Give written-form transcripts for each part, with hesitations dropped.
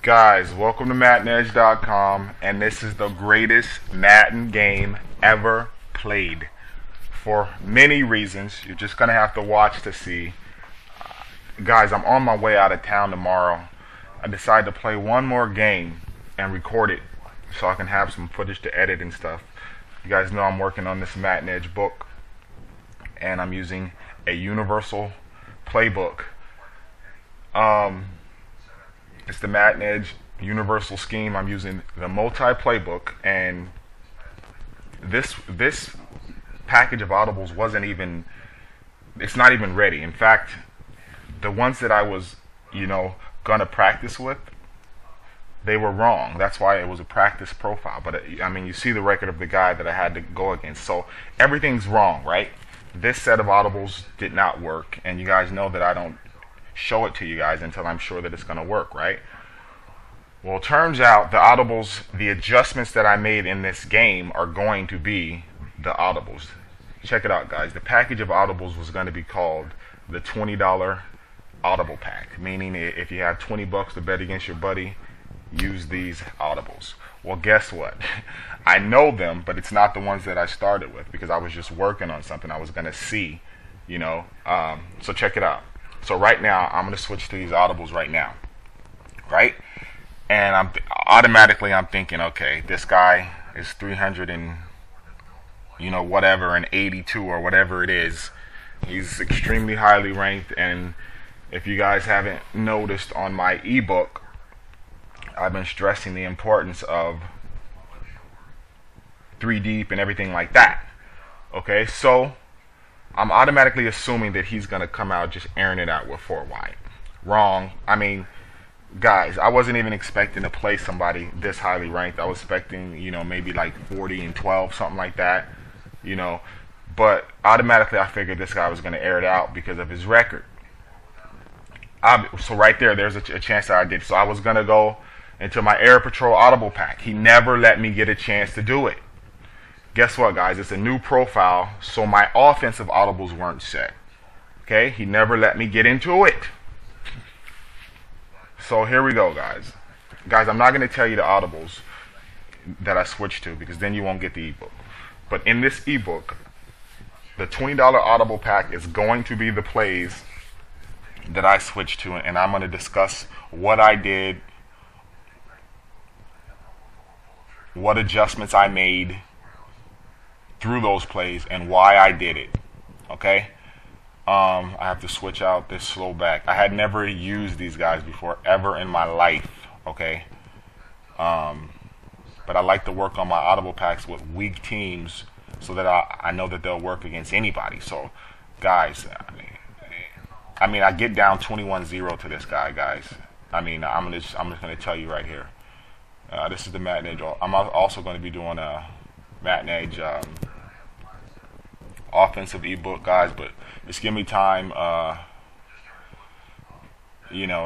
Guys, welcome to Maddenedge.com, and this is the greatest Madden game ever played. For many reasons, you're just going to have to watch to see. Guys, I'm on my way out of town tomorrow. I decided to play one more game and record it so I can have some footage to edit and stuff. You guys know I'm working on this Madden Edge book, and I'm using a universal playbook. It's the Madden Edge universal scheme. I'm using the multi-playbook, and this package of audibles wasn't even, it's not even ready. In fact, the ones that I was, gonna practice with, they were wrong. That's why it was a practice profile. But I mean, you see the record of the guy that I had to go against. So everything's wrong, right? This set of audibles did not work, and you guys know that I don't show it to you guys until I'm sure that it's going to work, right? Well, it turns out the audibles, the adjustments that I made in this game are going to be the audibles. Check it out, guys. The package of audibles was going to be called the $20 audible pack, meaning if you have 20 bucks to bet against your buddy, use these audibles. Well, guess what? I know them, but it's not the ones that I started with because I was just working on something I was going to see, so check it out. So right now, I'm going to switch to these audibles right now, right? And I'm thinking, okay, this guy is 300 and, whatever, and 82 or whatever it is. He's extremely highly ranked, and if you guys haven't noticed on my ebook, I've been stressing the importance of 3 deep and everything like that. Okay, so I'm automatically assuming that he's going to come out just airing it out with 4 wide. Wrong. I mean, guys, I wasn't even expecting to play somebody this highly ranked. I was expecting, maybe like 40 and 12, something like that, But automatically I figured this guy was going to air it out because of his record. So right there's a chance that I did. So I was going to go into my Air Patrol Audible pack. He never let me get a chance to do it. Guess what, guys? It's a new profile, so my offensive audibles weren't set. Okay? He never let me get into it. So here we go, guys. Guys, I'm not going to tell you the audibles that I switched to because then you won't get the ebook. But in this ebook, the $20 audible pack is going to be the plays that I switched to, and I'm going to discuss what I did, what adjustments I made through those plays, and why I did it. Okay? I have to switch out this slow back. I had never used these guys before ever in my life. Okay? But I like to work on my audible packs with weak teams so that I know that they'll work against anybody. So, guys, I get down 21-0 to this guy, guys. I'm just going to tell you right here. This is the Madden Edge. I'm also going to be doing a Madden Edge offensive ebook, guys, but just give me time. It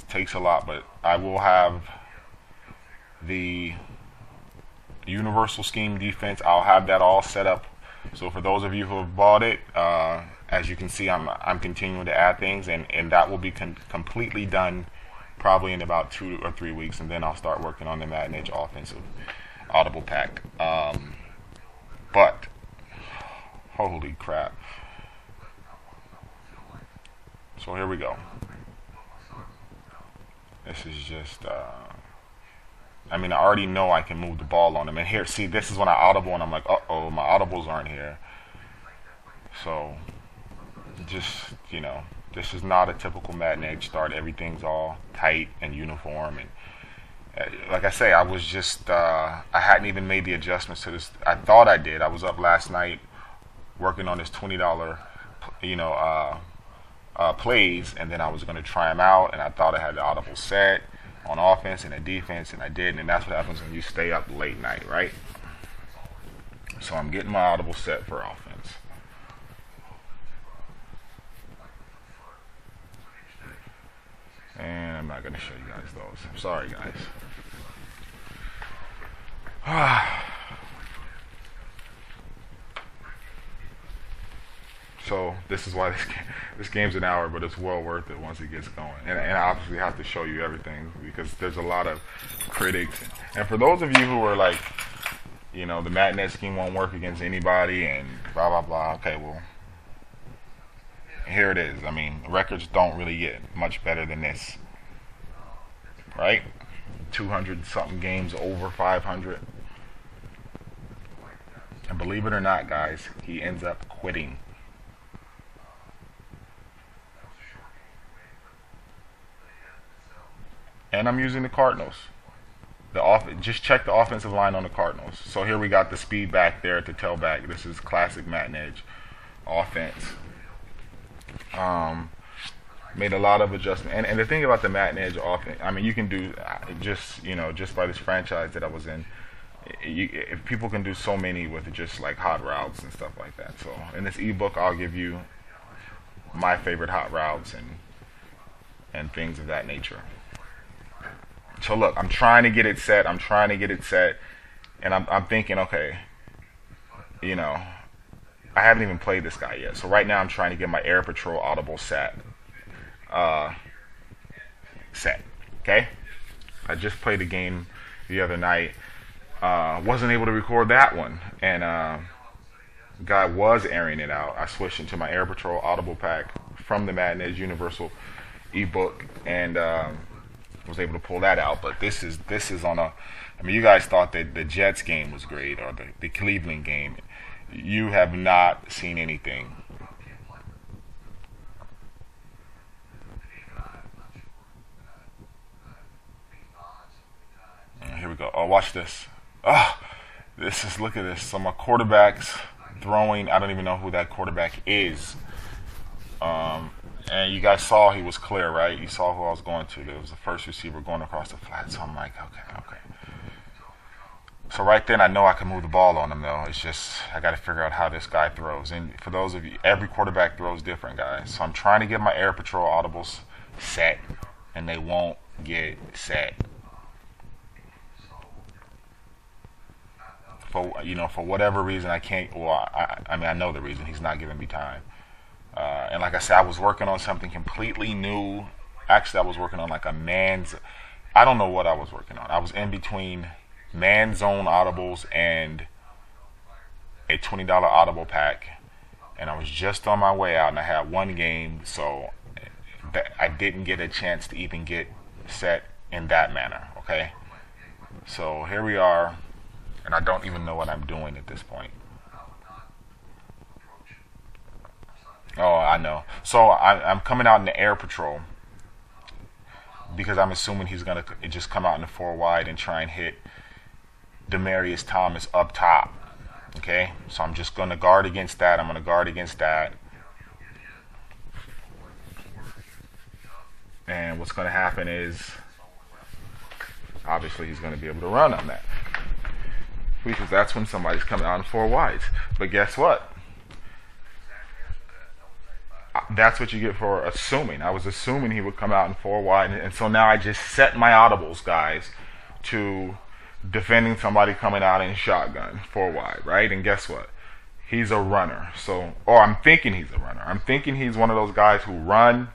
takes a lot, but I will have the universal scheme defense. I'll have that all set up. So for those of you who have bought it, as you can see, I'm continuing to add things, and that will be completely done probably in about 2 or 3 weeks, and then I'll start working on the Madden Edge offensive audible pack. But holy crap. So here we go. This is just I already know I can move the ball on him, and here, see, this is when I audible and I'm like, uh-oh, my audibles aren't here. So just, this is not a typical Madden Edge start. Everything's all tight and uniform, and like I say, I was just I hadn't even made the adjustments to this. I thought I did. I was up last night working on this $20 plays, and then I was going to try them out, and I thought I had the audible set on offense and the defense, and I didn't, and that's what happens when you stay up late night, right? So I'm getting my audible set for offense. And I'm not going to show you guys those. I'm sorry, guys. So this is why this game's an hour, but it's well worth it once it gets going. And I obviously have to show you everything because there's a lot of critics. And for those of you who are like, you know, the Madden Edge scheme won't work against anybody and blah blah blah. Okay, well, here it is. I mean, records don't really get much better than this, right? 200 something games over 500. And believe it or not, guys, he ends up quitting. And I'm using the Cardinals. Just check the offensive line on the Cardinals. So here we got the speed back there at the tailback. This is classic Madden Edge offense. Made a lot of adjustments. And the thing about the Madden Edge offense, I mean, you can do just, you know, just by this franchise that I was in, if people can do so many with just like hot routes and stuff like that. So in this ebook, I'll give you my favorite hot routes and things of that nature. So look, I'm trying to get it set. And I'm thinking, okay, you know, I haven't even played this guy yet. So right now I'm trying to get my Air Patrol Audible set. Okay? I just played a game the other night. Wasn't able to record that one. And guy was airing it out. I switched into my Air Patrol Audible pack from the Madden Edge Universal ebook and was able to pull that out. But this is on a, I mean, you guys thought that the Jets game was great or the Cleveland game. You have not seen anything. Here we go. Oh, watch this. Oh, look at this. So my quarterback's throwing. I don't even know who that quarterback is. And you guys saw he was clear, right? You saw who I was going to. There was the first receiver going across the flat. So I'm like, okay. So right then I know I can move the ball on him, though. It's just I got to figure out how this guy throws. And for those of you, every quarterback throws different, guys. So I'm trying to get my Air Patrol Audibles set, and they won't get set. For whatever reason, I can't. Well, I mean, I know the reason. He's not giving me time. And like I said, I was working on something completely new. Actually, I was working on like a man's. I don't know what I was working on. I was in between Man Zone Audibles and a $20 Audible pack, and I was just on my way out, and I had one game, so I didn't get a chance to even get set in that manner. Okay, so here we are. And I don't even know what I'm doing at this point. Oh, I know. So I'm coming out in the Air Patrol because I'm assuming he's going to just come out in the 4 wide and try and hit Demaryius Thomas up top. Okay? So I'm just going to guard against that. I'm going to guard against that. And what's going to happen is, obviously, he's going to be able to run on that. Because that's when somebody's coming out in 4 wides. But guess what? That's what you get for assuming. I was assuming he would come out in 4 wide. And so now I just set my audibles, guys, to defending somebody coming out in shotgun 4 wide, right? And guess what? He's a runner. So, or I'm thinking he's a runner. I'm thinking he's one of those guys who run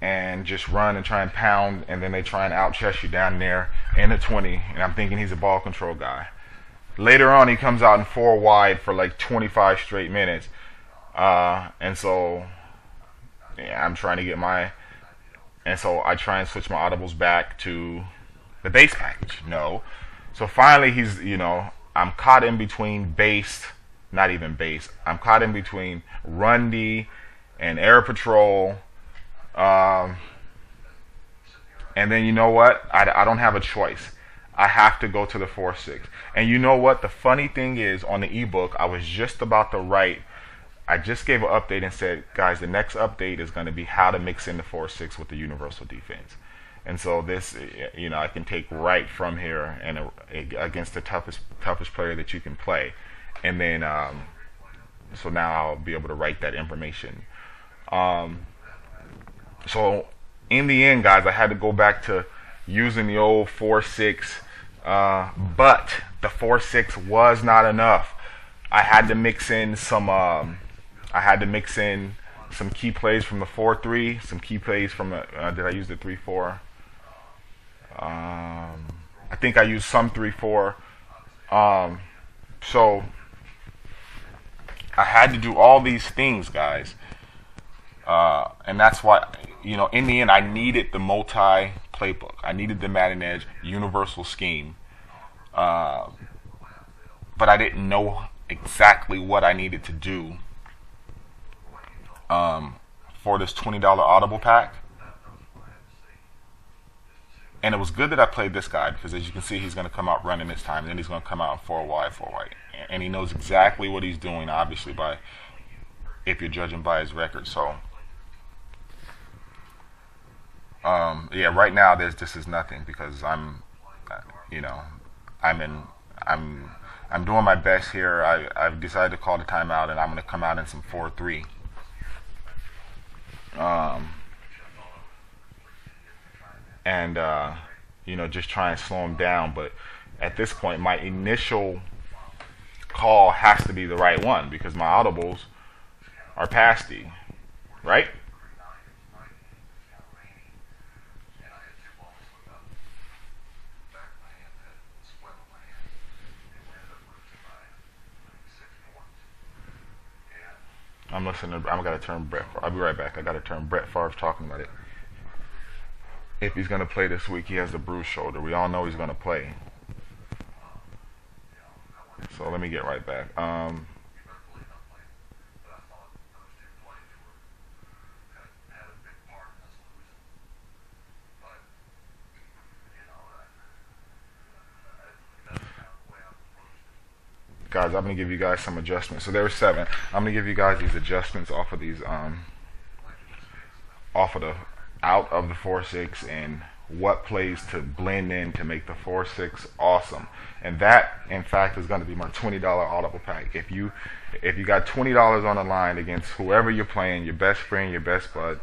and just run and try and pound, and then they try and out-chest you down there in the 20, and I'm thinking he's a ball control guy. Later on, he comes out in 4 wide for like 25 straight minutes, and so yeah, I'm trying to get my, and so I try and switch my audibles back to the base package. No. So finally, he's, you know, I'm caught in between base, not even base, I'm caught in between Run D and Air Patrol. And then you know what? I don't have a choice. I have to go to the 4-6. And you know what? The funny thing is, on the ebook, I was just about to write. I just gave an update and said, guys, the next update is going to be how to mix in the 4-6 with the universal defense. And so this, you know, I can take right from here and against the toughest player that you can play. And then, so now I'll be able to write that information. So in the end, guys, I had to go back to using the old 4-6, but the 4-6 was not enough. I had to mix in some. I had to mix in some key plays from the 4-3, some key plays from the. Did I use the 3-4? I think I used some 3-4. So I had to do all these things, guys, and that's why, in the end, I needed the multi playbook. I needed the Madden Edge universal scheme, but I didn't know exactly what I needed to do for this $20 Audible pack. And it was good that I played this guy, because as you can see, he's going to come out running this time, and then he's going to come out in 4 wide, 4 white. And he knows exactly what he's doing, obviously, if you're judging by his record. So, yeah, right now this is nothing, because I'm doing my best here. I've decided to call the timeout, and I'm going to come out in some 4-3. And just try and slow him down. But at this point, my initial call has to be the right one, because my audibles are pasty, right? I'm listening. I'm gonna turn Brett. I'll be right back. I gotta turn Brett Favre talking about it. If he's gonna play this week, he has the bruised shoulder. We all know he's gonna play. So let me get right back. Guys, I'm gonna give you guys some adjustments. So there were 7. I'm gonna give you guys these adjustments off of these out of the 4-6, and what plays to blend in to make the 4-6 awesome. And that, in fact, is going to be my $20 Audible pack. If you got $20 on the line against whoever you're playing, your best friend, your best bud,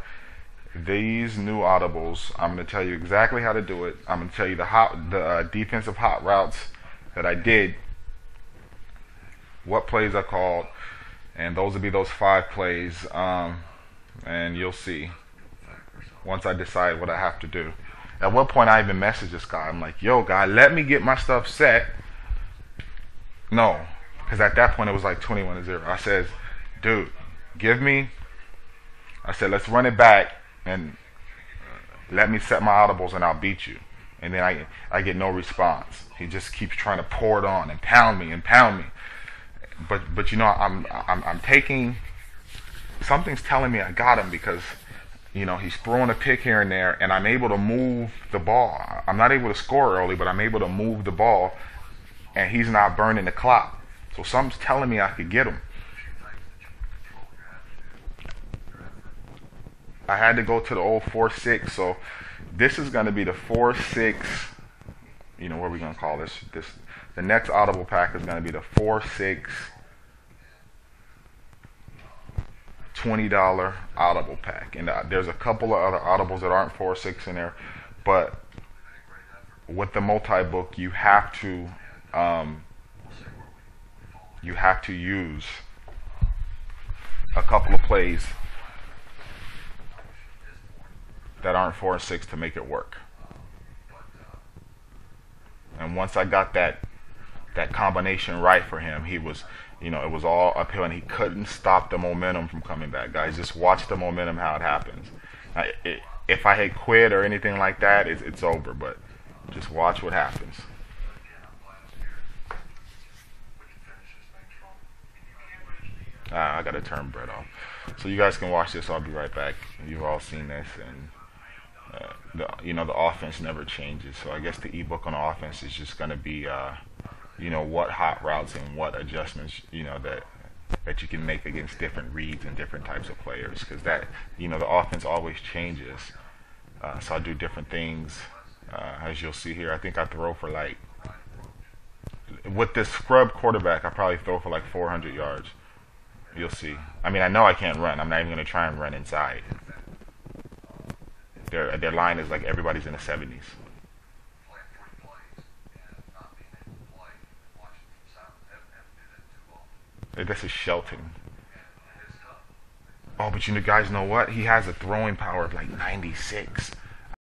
these new audibles, I'm going to tell you exactly how to do it. I'm going to tell you the defensive hot routes that I did, what plays I called, and those will be those 5 plays, and you'll see once I decide what I have to do. At one point, I even messaged this guy. I'm like, yo, guy, let me get my stuff set. No, because at that point, it was like 21-0. I says, dude, I said, let's run it back, and let me set my audibles, and I'll beat you. And then I get no response. He just keeps trying to pour it on and pound me. But I'm taking, something's telling me I got him, because he's throwing a pick here and there, and I'm able to move the ball. I'm not able to score early, but I'm able to move the ball, and he's not burning the clock. So something's telling me I could get him. I had to go to the old 4-6, so this is going to be the 4-6. What are we going to call this? The next Audible pack is going to be the 4-6 $20 Audible pack, and there's a couple of other Audibles that aren't 4-6 in there, but with the multi-book, you have to use a couple of plays that aren't 4-6 to make it work. And once I got that combination right for him, he was, it was all uphill, and he couldn't stop the momentum from coming back. Guys, just watch the momentum, how it happens. If I had quit or anything like that, it's over, but just watch what happens. I got to turn Brett off. So you guys can watch this. I'll be right back. You've all seen this, and the offense never changes. So I guess the ebook on offense is just going to be what hot routes and what adjustments that you can make against different reads and different types of players, because that the offense always changes. So I do different things, as you'll see here. I think I throw for with this scrub quarterback, I probably throw for 400 yards. You'll see. I mean, I know I can't run. I'm not even going to try and run inside. Their line is everybody's in the 70s. This is Shelton. Oh, but you guys know what? He has a throwing power of like 96.